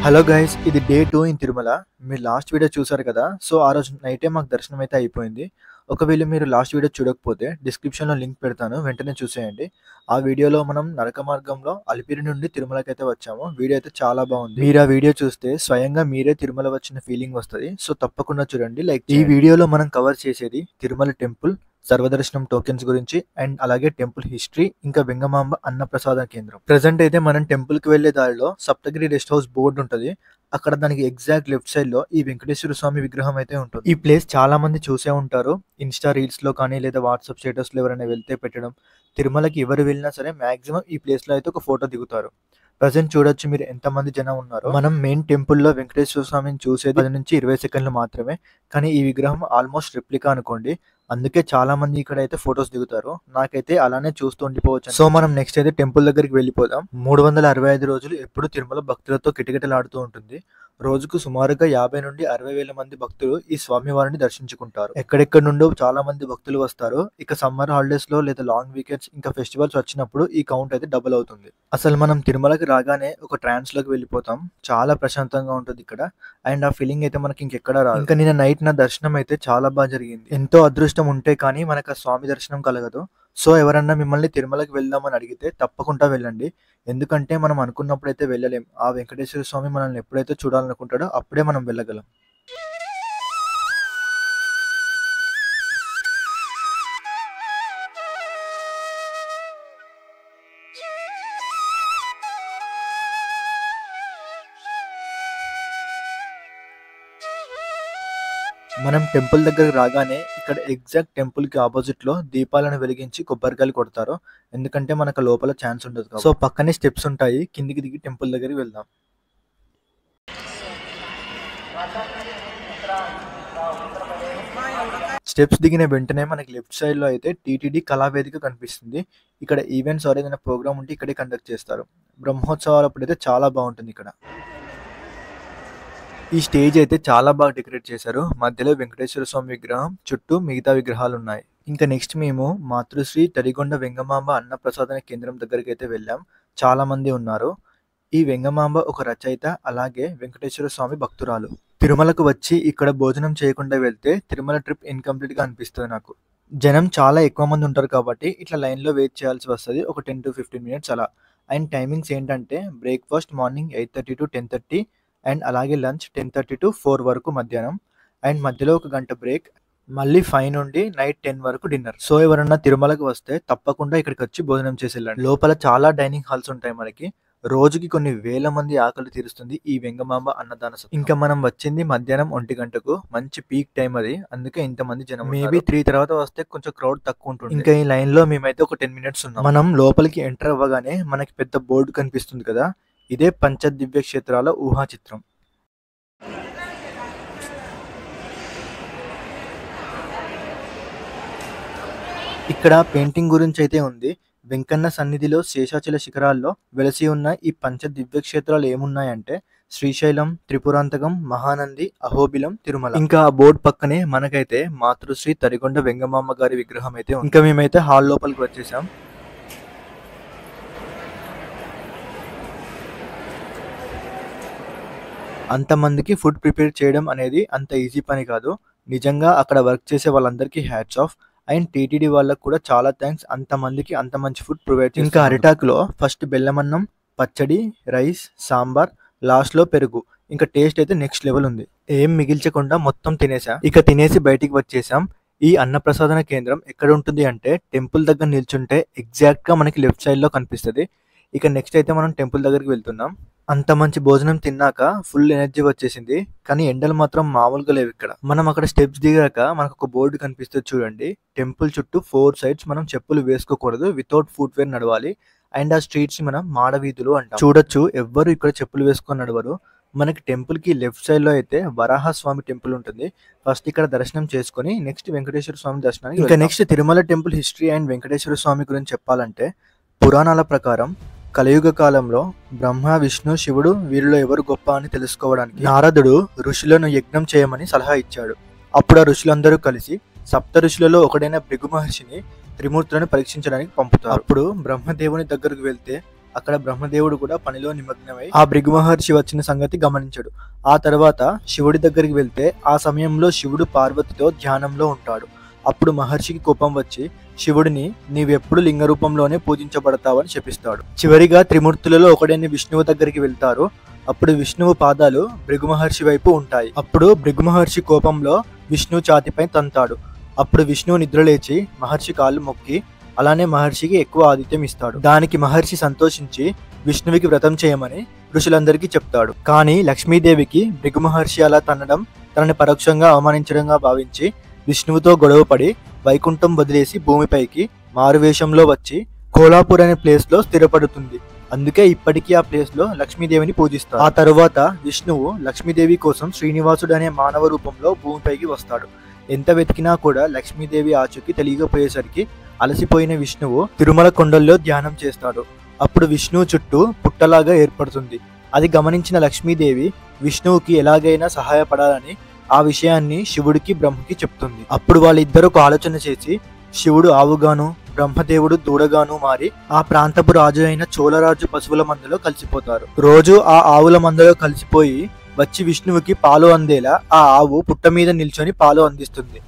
Hello guys, ఇది day 2 in Tirumala. మీరు last video చూసారు కదా. సో ఆ రోజు నైటే మాకు దర్శనం అయితే అయిపోయింది. ఒకవేళ మీరు లాస్ట్ వీడియో చూడకపోతే డిస్క్రిప్షన్లో లింక్ పెడతాను, వెంటనే చూసేయండి. ఆ వీడియోలో మనం నరక మార్గంలో అలిపిరి నుండి తిరుమలకి అయితే వచ్చాము. వీడియో అయితే చాలా బాగుంది. మీరు ఆ వీడియో చూస్తే స్వయంగా మీరే తిరుమల వచ్చిన ఫీలింగ్ వస్తుంది. సో తప్పకుండా చూడండి. ఈ వీడియోలో మనం కవర్ చేసేది తిరుమల టెంపుల్, సర్వదర్శనం టోకెన్స్ గురించి, అండ్ అలాగే టెంపుల్ హిస్టరీ, ఇంకా వెంగమాంబ అన్నప్రసాద కేంద్రం. ప్రెసెంట్ అయితే మనం టెంపుల్ కి వెళ్లే దారిలో సప్తగిరి రెస్ట్ హౌస్ బోర్డు ఉంటుంది. అక్కడ దానికి ఎగ్జాక్ట్ లెఫ్ట్ సైడ్ లో ఈ వెంకటేశ్వర స్వామి విగ్రహం అయితే ఉంటుంది. ఈ ప్లేస్ చాలా మంది చూసే ఉంటారు. ఇన్స్టా రీల్స్ లో కానీ లేదా వాట్సాప్ స్టేటస్ లో ఎవరైనా వెళ్తే పెట్టడం. తిరుమలకి ఎవరు వెళ్ళినా సరే మాక్సిమం ఈ ప్లేస్ లో అయితే ఒక ఫోటో దిగుతారు. ప్రజెంట్ చూడొచ్చు మీరు ఎంతమంది జనం ఉన్నారు. మనం మెయిన్ టెంపుల్లో వెంకటేశ్వర స్వామిని చూసేది 10 నుంచి 20 సెకండ్లు మాత్రమే. కానీ ఈ విగ్రహం ఆల్మోస్ట్ రెప్లికా అనుకోండి. అందుకే చాలా మంది ఇక్కడ అయితే ఫొటోస్ దిగుతారు. నాకైతే అలానే చూస్తూ ఉండిపోవచ్చు. సో మనం నెక్స్ట్ అయితే టెంపుల్ దగ్గరికి వెళ్ళిపోదాం. 365 రోజులు ఎప్పుడు తిరుమల భక్తులతో కిటకిటలాడుతూ ఉంటుంది. రోజుకు సుమారుగా 50 నుండి 60 వేల మంది భక్తులు ఈ స్వామివారిని దర్శించుకుంటారు. ఎక్కడెక్కడి నుండో చాలా మంది భక్తులు వస్తారు. ఇక సమ్మర్ హాలిడేస్ లో లేదా లాంగ్ వీకెండ్స్ ఇంకా ఫెస్టివల్స్ వచ్చినప్పుడు ఈ కౌంట్ అయితే డబుల్ అవుతుంది. అసలు మనం తిరుమలకి రాగానే ఒక ట్రాన్స్ లోకి వెళ్ళిపోతాం. చాలా ప్రశాంతంగా ఉంటుంది ఇక్కడ. అండ్ ఆ ఫీలింగ్ అయితే మనకి ఇంకెక్కడ రాదు. ఇంకా నిన్న నైట్ నా దర్శనం అయితే చాలా బాగా జరిగింది. ఎంతో అదృష్టం ఉంటే కానీ మనకు ఆ స్వామి దర్శనం కలగదు. సో ఎవరన్నా మిమ్మల్ని తిరుమలకి వెళ్దామని అడిగితే తప్పకుండా వెళ్ళండి. ఎందుకంటే మనం అనుకున్నప్పుడైతే వెళ్ళలేం. ఆ వెంకటేశ్వర స్వామి మనల్ని ఎప్పుడైతే చూడాలనుకుంటాడో అప్పుడే మనం వెళ్ళగలం. మనం టెంపుల్ దగ్గరకు రాగానే ఇక్కడ ఎగ్జాక్ట్ టెంపుల్ కి ఆపోజిట్ లో దీపాలను వెలిగించి కొబ్బరికాయలు కొడతారు. ఎందుకంటే మనకు లోపల ఛాన్స్ ఉండదు కాబట్టి. సో పక్కనే స్టెప్స్ ఉంటాయి. కిందికి దిగి టెంపుల్ దగ్గరికి వెళ్దాం. స్టెప్స్ దిగిన వెంటనే మనకి లెఫ్ట్ సైడ్ లో అయితే టీటీడీ కళావేదిక కనిపిస్తుంది. ఇక్కడ ఈవెంట్స్ ఏదైనా ప్రోగ్రామ్ ఉంటే ఇక్కడే కండక్ట్ చేస్తారు. బ్రహ్మోత్సవాలు అప్పుడైతే చాలా బాగుంటుంది ఇక్కడ. ఈ స్టేజ్ అయితే చాలా బాగా డెకరేట్ చేశారు. మధ్యలో వెంకటేశ్వర స్వామి విగ్రహం, చుట్టూ మిగతా విగ్రహాలు ఉన్నాయి. ఇంకా నెక్స్ట్ మేము మాతృశ్రీ తరిగొండ వెంగమాంబ అన్నప్రసాదన కేంద్రం దగ్గరికి అయితే వెళ్ళాం. చాలా మంది ఉన్నారు. ఈ వెంగమాంబ ఒక రచయిత, అలాగే వెంకటేశ్వర స్వామి భక్తురాలు. తిరుమలకు వచ్చి ఇక్కడ భోజనం చేయకుండా వెళ్తే తిరుమల ట్రిప్ ఇన్కంప్లీట్ గా అనిపిస్తుంది నాకు. జనం చాలా ఎక్కువ మంది ఉంటారు కాబట్టి ఇట్లా లైన్ లో వెయిట్ చేయాల్సి వస్తుంది. ఒక 10 to 15 మినిట్స్ అలా. అండ్ టైమింగ్స్ ఏంటంటే బ్రేక్ఫాస్ట్ మార్నింగ్ 8:30 to 10:30, అండ్ అలాగే లంచ్ 10:30 to 4 వరకు మధ్యాహ్నం. అండ్ మధ్యలో ఒక గంట బ్రేక్. మళ్ళీ 5 నుండి నైట్ 10 వరకు డిన్నర్. సో ఎవరన్నా తిరుమలకు వస్తే తప్పకుండా ఇక్కడికి వచ్చి భోజనం చేసి వెళ్ళండి. లోపల చాలా డైనింగ్ హాల్స్ ఉంటాయి మనకి. రోజుకి కొన్ని వేల మంది ఆకలి తీరుస్తుంది ఈ వెంగమాంబ అన్నదాన సత్రం. ఇంకా మనం వచ్చింది మధ్యాహ్నం 1 గంటకు. మంచి పీక్ టైం అది. అందుకే ఇంతమంది జనం. మేబీ 3 తర్వాత వస్తే కొంచెం క్రౌడ్ తక్కువ ఉంటుంది. ఇంకా ఈ లైన్ లో మేమైతే ఒక 10 మినిట్స్ ఉన్నాం. మనం లోపలికి ఎంటర్ అవ్వగానే మనకి పెద్ద బోర్డు కనిపిస్తుంది కదా. ఇదే పంచదివ్య క్షేత్రాల ఊహా చిత్రం. ఇక్కడ పెయింటింగ్ గురించి అయితే ఉంది. వెంకన్న సన్నిధిలో శేషాచల శిఖరాల్లో వెలసి ఉన్న ఈ పంచ దివ్య క్షేత్రాలు ఏమున్నాయంటే శ్రీశైలం, త్రిపురాంతకం, మహానంది, అహోబిలం, తిరుమల. ఇంకా ఆ బోర్డు పక్కనే మనకైతే మాతృశ్రీ తరిగొండ వెంగమాంబ గారి విగ్రహం అయితే ఉంది. ఇంకా మేమైతే హాల్ లోపలికి వచ్చేసాం. అంతమందికి ఫుడ్ ప్రిపేర్ చేయడం అనేది అంత ఈజీ పని కాదు. నిజంగా అక్కడ వర్క్ చేసే వాళ్ళందరికీ హ్యాట్స్ ఆఫ్. అండ్ టీటీడీ వాళ్ళకి కూడా చాలా థ్యాంక్స్. అంతమందికి అంత మంచి ఫుడ్ ప్రొవైడ్ చేస్తారు. ఇంకా అరిటాకులో ఫస్ట్ బెల్లమన్నం, పచ్చడి, రైస్, సాంబార్, లాస్ట్ లో పెరుగు. ఇంకా టేస్ట్ అయితే నెక్స్ట్ లెవెల్ ఉంది. ఏం మిగిల్చకుండా మొత్తం తినేసా. ఇక తినేసి బయటికి వచ్చేసాం. ఈ అన్నప్రసాదన కేంద్రం ఎక్కడ ఉంటుంది అంటే టెంపుల్ దగ్గర నిల్చుంటే ఎగ్జాక్ట్ గా మనకి లెఫ్ట్ సైడ్ లో కనిపిస్తుంది. ఇక నెక్స్ట్ అయితే మనం టెంపుల్ దగ్గరికి వెళ్తున్నాం. అంత మంచి భోజనం తిన్నాక ఫుల్ ఎనర్జీ వచ్చేసింది. కానీ ఎండలు మాత్రం మామూలుగా లేవు ఇక్కడ. మనం అక్కడ స్టెప్స్ దిగాక మనకు ఒక బోర్డు కనిపిస్తుంది చూడండి. టెంపుల్ చుట్టూ 4 sides మనం చెప్పులు వేసుకోకూడదు, వితౌట్ ఫుట్ వేర్ నడవాలి. అండ్ ఆ స్ట్రీట్స్ మనం మాడవీధులు అంటాం. చూడొచ్చు ఎవ్వరు ఇక్కడ చెప్పులు వేసుకొని నడవరు. మనకి టెంపుల్ కి లెఫ్ట్ సైడ్ లో అయితే వరాహ స్వామి టెంపుల్ ఉంటుంది. ఫస్ట్ ఇక్కడ దర్శనం చేసుకుని నెక్స్ట్ వెంకటేశ్వర స్వామి దర్శనానికి. ఇంకా next Tirumala temple history and Venkateswara Swamy గురించి చెప్పాలంటే పురాణాల ప్రకారం కలియుగ కాలంలో బ్రహ్మ, విష్ణు, శివుడు వీరిలో ఎవరు గొప్ప అని తెలుసుకోవడానికి నారదుడు ఋషులను యజ్ఞం చేయమని సలహా ఇచ్చాడు. అప్పుడు ఆ ఋషులందరూ కలిసి సప్త ఋషులలో ఒకడైన భృగు మహర్షిని త్రిమూర్తులను పరీక్షించడానికి పంపుతారు. అప్పుడు బ్రహ్మదేవుని దగ్గరకు వెళ్తే అక్కడ బ్రహ్మదేవుడు కూడా పనిలో నిమగ్నమై ఆ భృగు మహర్షి వచ్చిన సంగతి గమనించడు. ఆ తర్వాత శివుడి దగ్గరికి వెళ్తే ఆ సమయంలో శివుడు పార్వతితో ధ్యానంలో ఉంటాడు. అప్పుడు మహర్షికి కోపం వచ్చి శివుడిని నీవెప్పుడు లింగ రూపంలోనే పూజించబడతావని శపిస్తాడు. చివరిగా త్రిమూర్తులలో ఒకడైన విష్ణువు దగ్గరికి వెళ్తారు. అప్పుడు విష్ణువు పాదాలు భృగు మహర్షి వైపు ఉంటాయి. అప్పుడు భృగు మహర్షి కోపంలో విష్ణువు ఛాతిపై తంతాడు. అప్పుడు విష్ణువు నిద్రలేచి మహర్షి కాళ్ళు మొక్కి అలానే మహర్షికి ఎక్కువ ఆతిథ్యం ఇస్తాడు. దానికి మహర్షి సంతోషించి విష్ణువుకి వ్రతం చేయమని ఋషులందరికీ చెప్తాడు. కానీ లక్ష్మీదేవికి భృగు మహర్షి అలా తన్నడం తనని పరోక్షంగా అవమానించడంగా భావించి విష్ణువుతో గొడవపడి వైకుంఠం వదిలేసి భూమిపైకి మారువేషంలో వచ్చి కోలాపూర్ అనే ప్లేస్ లో స్థిరపడుతుంది. అందుకే ఇప్పటికీ ఆ ప్లేస్ లో లక్ష్మీదేవిని పూజిస్తారు. ఆ తరువాత విష్ణువు లక్ష్మీదేవి కోసం శ్రీనివాసుడు అనే మానవ రూపంలో భూమిపైకి వస్తాడు. ఎంత వెతికినా కూడా లక్ష్మీదేవి ఆచూకీ తెలియకపోయేసరికి అలసిపోయిన విష్ణువు తిరుమల కొండల్లో ధ్యానం చేస్తాడు. అప్పుడు విష్ణువు చుట్టూ పుట్టలాగా ఏర్పడుతుంది. అది గమనించిన లక్ష్మీదేవి విష్ణువుకి ఎలాగైనా సహాయపడాలని ఆ విషయాన్ని శివుడికి బ్రహ్మకి చెప్తుంది. అప్పుడు వాళ్ళిద్దరూ ఒక ఆలోచన చేసి శివుడు ఆవుగాను బ్రహ్మదేవుడు దూడగాను మారి ఆ ప్రాంతపు రాజు అయిన చోళరాజు పశువుల మందలో కలిసిపోతారు. రోజు ఆ ఆవుల మందలో కలిసిపోయి వచ్చి విష్ణువుకి పాలు అందేలా ఆ ఆవు పుట్ట మీద నిల్చొని పాలు అందిస్తుంది.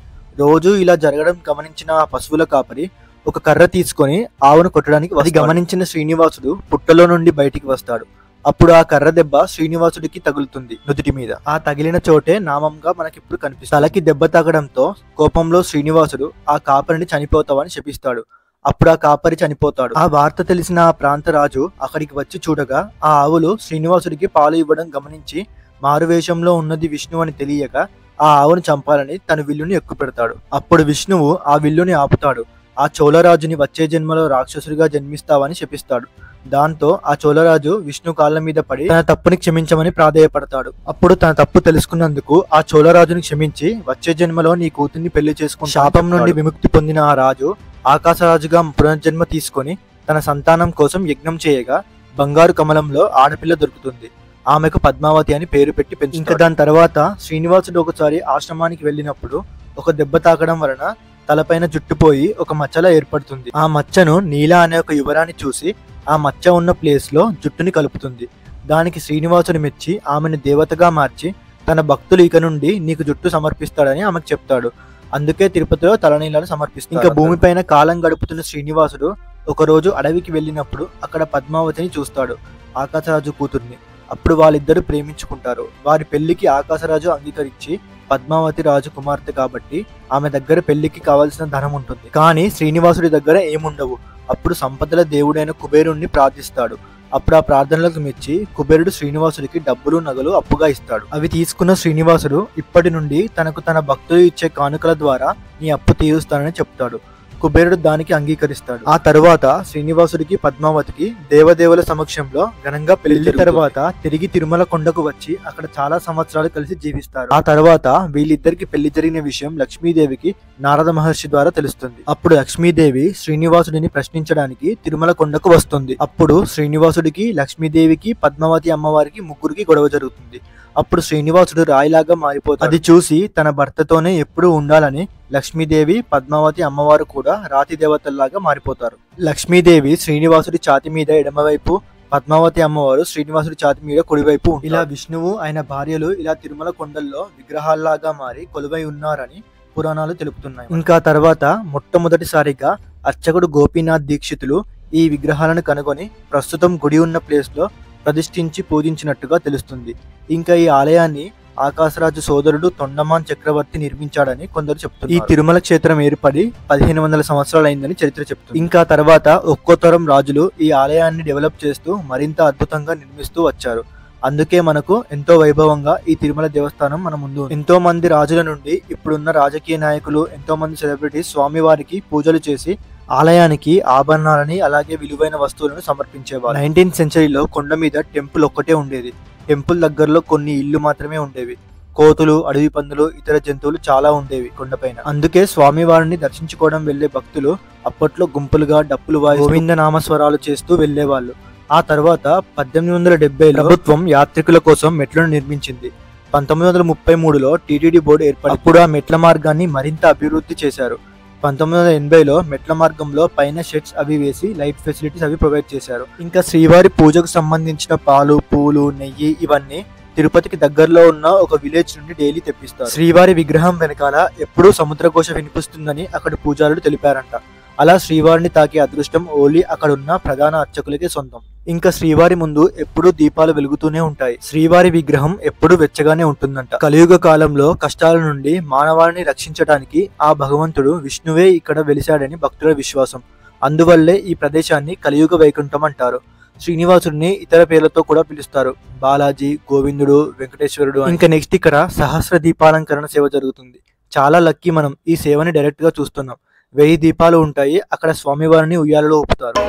రోజు ఇలా జరగడం గమనించిన ఆ పశువుల కాపరి ఒక కర్ర తీసుకొని ఆవును కొట్టడానికి అది గమనించిన శ్రీనివాసుడు పుట్టలో నుండి బయటికి వస్తాడు. అప్పుడు ఆ కర్ర దెబ్బ శ్రీనివాసుడికి తగులుతుంది నుదుటి మీద. ఆ తగిలిన చోటే నామంగా మనకిప్పుడు కనిపిస్తుంది. తలకి దెబ్బ తాగడంతో కోపంలో శ్రీనివాసుడు ఆ కాపరిని చనిపోతావని శపిస్తాడు. అప్పుడు ఆ కాపరి చనిపోతాడు. ఆ వార్త తెలిసిన ఆ ప్రాంత రాజు అక్కడికి వచ్చి చూడగా ఆ ఆవులు శ్రీనివాసుడికి పాలు ఇవ్వడం గమనించి మారువేషంలో ఉన్నది విష్ణువు అని తెలియక ఆ ఆవును చంపాలని తన విల్లుని ఎక్కుపెడతాడు. అప్పుడు విష్ణువు ఆ విల్లుని ఆపుతాడు. ఆ చోళరాజుని వచ్చే జన్మలో రాక్షసుడిగా జన్మిస్తావని శపిస్తాడు. దాంతో ఆ చోళరాజు విష్ణు కాళ్ళ మీద పడి తన తప్పుని క్షమించమని ప్రాధేయపడతాడు. అప్పుడు తన తప్పు తెలుసుకున్నందుకు ఆ చోళరాజుని క్షమించి వచ్చే జన్మలో నీ కూతుర్ని పెళ్లి చేసుకుని శాపం నుండి విముక్తి పొందిన ఆ రాజు ఆకాశరాజుగా పునర్జన్మ తీసుకొని తన సంతానం కోసం యజ్ఞం చేయగా బంగారు కమలంలో ఆడపిల్ల దొరుకుతుంది. ఆమెకు పద్మావతి అని పేరు పెట్టి పెంచుతాడు. ఇంకా దాని తర్వాత శ్రీనివాసుడు ఒకసారి ఆశ్రమానికి వెళ్ళినప్పుడు ఒక దెబ్బ తాకడం వలన తలపైన జుట్టుపోయి ఒక మచ్చలా ఏర్పడుతుంది. ఆ మచ్చను నీలా అనే ఒక యువరాన్ని చూసి ఆ మచ్చ ఉన్న ప్లేస్ లో జుట్టుని కలుపుతుంది. దానికి శ్రీనివాసుడు మెచ్చి ఆమెను దేవతగా మార్చి తన భక్తులు ఇక నుండి నీకు జుట్టు సమర్పిస్తాడని ఆమెకు చెప్తాడు. అందుకే తిరుపతిలో తలనీలాలు సమర్పిస్తాడు. ఇంకా భూమిపైన కాలం గడుపుతున్న శ్రీనివాసుడు ఒకరోజు అడవికి వెళ్ళినప్పుడు అక్కడ పద్మావతిని చూస్తాడు, ఆకాశరాజు కూతుర్ని. అప్పుడు వాళ్ళిద్దరూ ప్రేమించుకుంటారు. వారి పెళ్లికి ఆకాశరాజు అంగీకరించి పద్మావతి రాజు కుమార్తె కాబట్టి ఆమె దగ్గర పెళ్లికి కావాల్సిన ధనం ఉంటుంది. కానీ శ్రీనివాసుడి దగ్గర ఏముండవు. అప్పుడు సంపదల దేవుడైన కుబేరుణ్ణి ప్రార్థిస్తాడు. అప్పుడు ఆ ప్రార్థనలకు మెచ్చి కుబేరుడు శ్రీనివాసుడికి డబ్బులు నగలు అప్పుగా ఇస్తాడు. అవి తీసుకున్న శ్రీనివాసుడు ఇప్పటి నుండి తనకు తన భక్తులు ఇచ్చే కానుకల ద్వారా నీ అప్పు తీరుస్తానని చెప్తాడు. కుబేరుడు దానికి అంగీకరిస్తాడు. ఆ తరువాత శ్రీనివాసుడికి పద్మావతికి దేవదేవుల సమక్షంలో ఘనంగా పెళ్లి తర్వాత తిరిగి తిరుమల కొండకు వచ్చి అక్కడ చాలా సంవత్సరాలు కలిసి జీవిస్తారు. ఆ తర్వాత వీళ్ళిద్దరికి పెళ్లి జరిగిన విషయం లక్ష్మీదేవికి నారద మహర్షి ద్వారా తెలుస్తుంది. అప్పుడు లక్ష్మీదేవి శ్రీనివాసుడిని ప్రశ్నించడానికి తిరుమల కొండకు వస్తుంది. అప్పుడు శ్రీనివాసుడికి లక్ష్మీదేవికి పద్మావతి అమ్మవారికి ముగ్గురికి గొడవ జరుగుతుంది. అప్పుడు శ్రీనివాసుడు రాయిలాగా మారిపోతాడు. అది చూసి తన భర్తతోనే ఎప్పుడూ ఉండాలని లక్ష్మీదేవి పద్మావతి అమ్మవారు కూడా రాతి దేవతల్లాగా మారిపోతారు. లక్ష్మీదేవి శ్రీనివాసుడి ఛాతి మీద ఎడమవైపు, పద్మావతి అమ్మవారు శ్రీనివాసుడి ఛాతి మీద కుడివైపు. ఇలా విష్ణువు ఆయన భార్యలు ఇలా తిరుమల కొండల్లో విగ్రహాల్లాగా మారి కొలువై ఉన్నారని పురాణాలు తెలుపుతున్నాయి. ఇంకా తర్వాత మొట్టమొదటిసారిగా అర్చకుడు గోపీనాథ్ దీక్షితులు ఈ విగ్రహాలను కనుగొని ప్రస్తుతం గుడి ఉన్న ప్లేస్ లో ప్రతిష్ఠించి పూజించినట్టుగా తెలుస్తుంది. ఇంకా ఈ ఆలయాన్ని ఆకాశరాజు సోదరుడు తొండమాన్ చక్రవర్తి నిర్మించాడని కొందరు చెప్తున్నారు. ఈ తిరుమల క్షేత్రం ఏర్పడి 1500 సంవత్సరాలు అయిందని చరిత్ర చెప్తుంది. ఇంకా తర్వాత ఒక్కో తరం రాజులు ఈ ఆలయాన్ని డెవలప్ చేస్తూ మరింత అద్భుతంగా నిర్మిస్తూ వచ్చారు. అందుకే మనకు ఎంతో వైభవంగా ఈ తిరుమల దేవస్థానం మన ముందు. ఎంతో మంది రాజుల నుండి ఇప్పుడున్న రాజకీయ నాయకులు, ఎంతో మంది సెలబ్రిటీస్ స్వామివారికి పూజలు చేసి ఆలయానికి ఆభరణాలని అలాగే విలువైన వస్తువులను సమర్పించేవారు. 19th సెంచరీలో కొండ మీద టెంపుల్ ఒక్కటే ఉండేది. టెంపుల్ దగ్గరలో కొన్ని ఇళ్లు మాత్రమే ఉండేవి. కోతులు, అడవి పందులు, ఇతర జంతువులు చాలా ఉండేవి కొండపైన. అందుకే స్వామివారిని దర్శించుకోవడం వెళ్లే భక్తులు అప్పట్లో గుంపులుగా డప్పులు వాయి గోవింద నామస్వరాలు చేస్తూ వెళ్లేవాళ్ళు. ఆ తర్వాత 1870లో ప్రభుత్వం యాత్రికుల కోసం మెట్లను నిర్మించింది. 1933లో టీటీడీ బోర్డు ఏర్పడి అప్పుడు ఆ మెట్ల మార్గాన్ని మరింత అభివృద్ధి చేశారు. 1980లో మెట్ల మార్గంలో పైన షెడ్స్ అవి వేసి లైట్ ఫెసిలిటీస్ అవి ప్రొవైడ్ చేశారు. ఇంకా శ్రీవారి పూజకు సంబంధించిన పాలు, పూలు, నెయ్యి ఇవన్నీ తిరుపతికి దగ్గరలో ఉన్న ఒక విలేజ్ నుండి డైలీ తెప్పిస్తారు. శ్రీవారి విగ్రహం వెనకాల ఎప్పుడూ సముద్రఘోష వినిపిస్తుందని అక్కడ పూజారులు తెలిపారంట. అలా శ్రీవారిని తాకే అదృష్టం ఓన్లీ అక్కడ ఉన్న ప్రధాన అర్చకులకే సొంతం. ఇంకా శ్రీవారి ముందు ఎప్పుడూ దీపాలు వెలుగుతూనే ఉంటాయి. శ్రీవారి విగ్రహం ఎప్పుడూ వెచ్చగానే ఉంటుందంట. కలియుగ కాలంలో కష్టాల నుండి మానవాళిని రక్షించడానికి ఆ భగవంతుడు విష్ణువే ఇక్కడ వెలిశాడని భక్తుల విశ్వాసం. అందువల్లే ఈ ప్రదేశాన్ని కలియుగ వైకుంఠం అంటారు. శ్రీనివాసుడిని ఇతర పేర్లతో కూడా పిలుస్తారు. బాలాజీ, గోవిందుడు, వెంకటేశ్వరుడు. ఇంకా నెక్స్ట్ ఇక్కడ సహస్ర దీపాలంకరణ సేవ జరుగుతుంది. చాలా లక్కీ మనం ఈ సేవని డైరెక్ట్ గా చూస్తున్నాం. 1000 దీపాలు ఉంటాయి. అక్కడ స్వామివారిని ఉయ్యాలలో ఊపుతారు.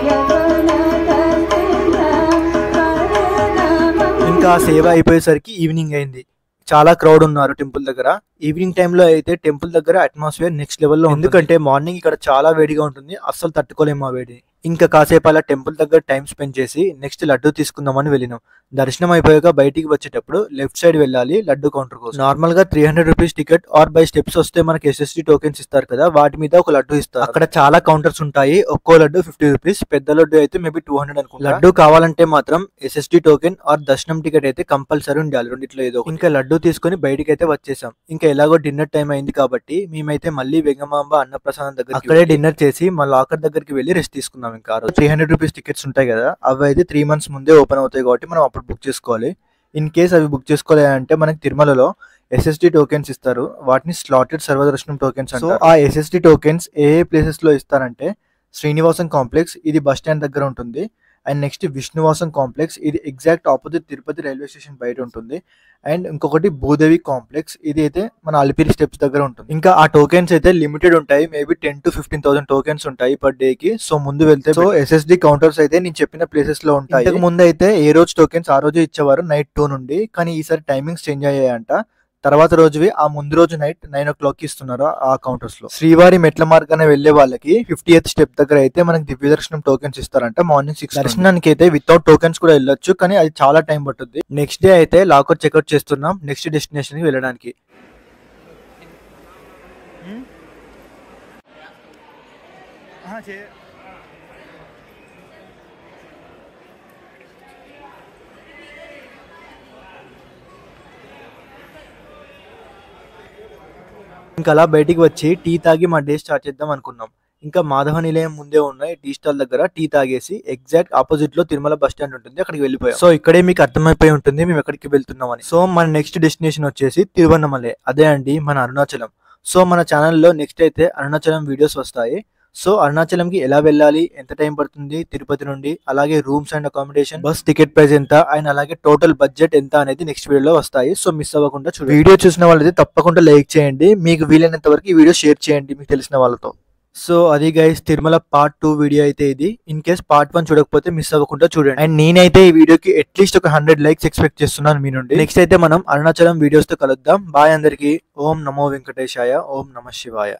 ఇంకా ఆ సేవ అయిపోయేసరికి ఈవినింగ్ అయింది. చాలా క్రౌడ్ ఉన్నారు టెంపుల్ దగ్గర. ఈవినింగ్ టైంలో అయితే టెంపుల్ దగ్గర అట్మాస్ఫియర్ నెక్స్ట్ లెవెల్లో, ఎందుకంటే మార్నింగ్ ఇక్కడ చాలా వేడిగా ఉంటుంది. అస్సలు తట్టుకోలేము ఆ వేడి. ఇంకా కాసేపు అలా టెంపుల్ దగ్గర టైం స్పెండ్ చేసి నెక్స్ట్ లడ్డు తీసుకుందామని వెళ్ళినాం. దర్శనం అయిపోయాక బయటికి వచ్చేటప్పుడు లెఫ్ట్ సైడ్ వెళ్ళాలి లడ్డు కౌంటర్ కోసం. నార్మల్ గా 300 rupees ticket or by steps వస్తే మనకి SSD టోకెన్స్ ఇస్తారు కదా, వాటి మీద ఒక లడ్డు ఇస్తారు. అక్కడ చాలా కౌంటర్స్ ఉంటాయి. ఒక్కో లడ్డు 50 రూపీస్, పెద్ద లడ్డు అయితే మేబీ 200 అనుకుంటా. లడ్డు కావాలంటే మాత్రం SSD టోకెన్ ఆర్ దర్శనం టికెట్ అయితే కంపల్సరీ ఉండాలి, రెండిట్లో ఏదో. ఇంకా లడ్డు తీసుకుని బయటికి అయితే వచ్చేసాం. ఇంకా ఎలాగో డిన్నర్ టైం అయింది కాబట్టి మేమైతే మళ్ళీ వెంగమాంబ అన్నప్రసాదం దగ్గర అక్కడే డిన్నర్ చేసి మా లాకర్ దగ్గరికి వెళ్ళి రెస్ట్ తీసుకున్నాం. ఇంకా 300 రూపీస్ టికెట్స్ ఉంటాయి కదా, అవి అయితే 3 months ముందే ఓపెన్ అవుతాయి కాబట్టి మనం అప్పుడు బుక్ చేసుకోవాలి. ఇన్ కేస్ అవి బుక్ చేసుకోలేదంటే మనకి తిరుమలలో SSD టోకెన్స్ ఇస్తారు. వాటిని స్లాటెడ్ సర్వదర్శనం టోకెన్స్ అంటారు. ఆ SSD టోకెన్స్ ఏ ప్లేసెస్ లో ఇస్తారంటే శ్రీనివాసం కాంప్లెక్స్, ఇది బస్ స్టాండ్ దగ్గర ఉంటుంది. అండ్ నెక్స్ట్ విష్ణువాసం కాంప్లెక్స్, ఇది exact opposite Tirupati railway station బయట ఉంటుంది. అండ్ ఇంకొకటి భూదేవి కాంప్లెక్స్, ఇది అయితే మన అలిపిరి స్టెప్స్ దగ్గర ఉంటుంది. ఇంకా ఆ టోకెన్స్ అయితే లిమిటెడ్ ఉంటాయి. మేబీ 10 to 15,000 టోకెన్స్ ఉంటాయి పర్ డే కి. సో ముందు వెళ్తే SSD కౌంటర్స్ అయితే నేను చెప్పిన ప్లేసెస్ లో ఉంటాయి. ఇంతకు ముందు అయితే ఏ రోజు టోకెన్స్ ఆ రోజు ఇచ్చేవారు, నైట్ 2 నుండి. కానీ ఈసారి టైమింగ్స్ చేంజ్ అయ్యాయంట. తర్వాత రోజువి ఆ ముందు రోజు నైట్ 9 o'clock ఇస్తున్నారు ఆ కౌంటర్స్ లో. శ్రీవారి మెట్ల మార్గాన వెళ్లే వాళ్ళకి 50th స్టెప్ దగ్గర అయితే మనకి దివ్య దర్శనం టోకెన్స్ ఇస్తారంట. మార్నింగ్ 6 దర్శనానికి అయితే వితౌట్ టోకెన్స్ కూడా వెళ్ళొచ్చు, కానీ అది చాలా టైం పట్టుద్ది. నెక్స్ట్ డే అయితే లాకర్ చెక్అవుట్ చేస్తున్నాం నెక్స్ట్ డెస్టినేషన్ కి వెళ్ళడానికి. ఇంకా అలా బయటికి వచ్చి టీ తాగి మా డే స్టార్ట్ చేద్దాం అనుకున్నాం. ఇంకా మాధవ నిలయం ముందే ఉన్న టీ స్టాల్ దగ్గర టీ తాగేసి ఎగ్జాక్ట్ ఆపోజిట్ లో తిరుమల బస్ స్టాండ్ ఉంటుంది, అక్కడికి వెళ్ళిపోయాం. సో ఇక్కడే మీకు అర్థమైపోయి ఉంటుంది మేము ఎక్కడికి వెళ్తున్నామని. సో మన నెక్స్ట్ డెస్టినేషన్ వచ్చేసి తిరువన్నమలై, అదే అండి మన అరుణాచలం. సో మన ఛానల్లో నెక్స్ట్ అయితే అరుణాచలం వీడియోస్ వస్తాయి. సో అరుణాచలంకి ఎలా వెళ్ళాలి, ఎంత టైం పడుతుంది తిరుపతి నుండి, అలాగే rooms and accommodation, bus ticket price ఎంత, అండ్ అలాగే టోటల్ బడ్జెట్ ఎంత అనేది నెక్స్ట్ వీడియోలో వస్తాయి. సో మిస్ అవ్వకుండా చూడండి. వీడియో చూసిన వాళ్ళైతే తప్పకుండా లైక్ చేయండి, మీకు వీలైనంత వరకు ఈ వీడియో షేర్ చేయండి మీకు తెలిసిన వాళ్ళతో. సో అది గైస్ తిరుమల పార్ట్ 2 వీడియో అయితే ఇది. ఇన్ కేస్ పార్ట్ 1 చూడకపోతే మిస్ అవ్వకుండా చూడండి. అండ్ నేనైతే ఈ వీడియోకి అట్లీస్ట్ ఒక 100 likes ఎక్స్పెక్ట్ చేస్తున్నాను మీ నుండి. నెక్స్ట్ అయితే మనం అరుణాచలం వీడియోస్ తో కలుద్దాం. బాయ్ అందరికి. ఓం నమో వెంకటేశాయ, ఓం నమ శివాయ.